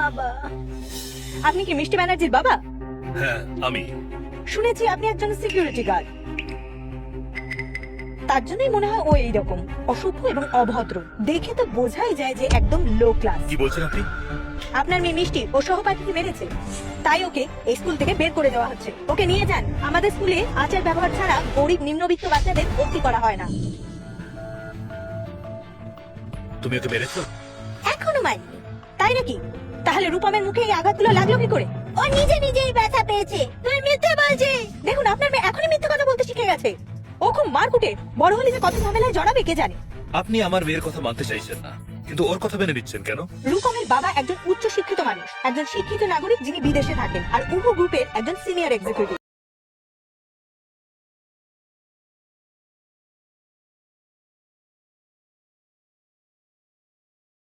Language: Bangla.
বাবা, আপনি কি মিষ্টি ব্যানার্জির বাবা? হ্যাঁ আমি। শুনেছি আপনি একজন সিকিউরিটি গার্ড। তার জন্যই মনে হয় ও এইরকম অসভ্য এবং অভদ্র। দেখে তো বোঝাই যায় যে একদম লো ক্লাস। কি বলছেন আপনি? আপনার মেয়ে মিষ্টি ও সহপাঠীকে মেরেছে, তাই ওকে এই স্কুল থেকে বের করে দেওয়া হচ্ছে। ওকে নিয়ে যান। আমাদের স্কুলে আচার ব্যবহার ছাড়া গরিব নিম্নবিত্ত বাচ্চাদের ভর্তি করা হয় না। তুমি ওকে মেরেছো? এখনো মারিনি। তাই নাকি? তাহলে রূপমের মুখে এই আঘাতগুলো লাগলো কি করে? ও নিজে নিজেই ব্যথা পেয়েছে। তুমি মিথ্যে বলছে। দেখুন, আপনার মেয়ে এখনই মিথ্যে কথা বলতে শিখে গেছে। ও খুব মারকুটে, বড় হলে যে কত ঝামেলায় জড়াবে কে জানে। আপনি আমার মেয়ের কথা মানতে চাইছেন না, কিন্তু ওর কথা মেনে নিচ্ছেন কেন? রূপমের বাবা একজন উচ্চ শিক্ষিত মানুষ, একজন শিক্ষিত নাগরিক যিনি বিদেশে থাকেন, আর উহু গ্রুপের একজন সিনিয়র এক্সিকিউটিভ।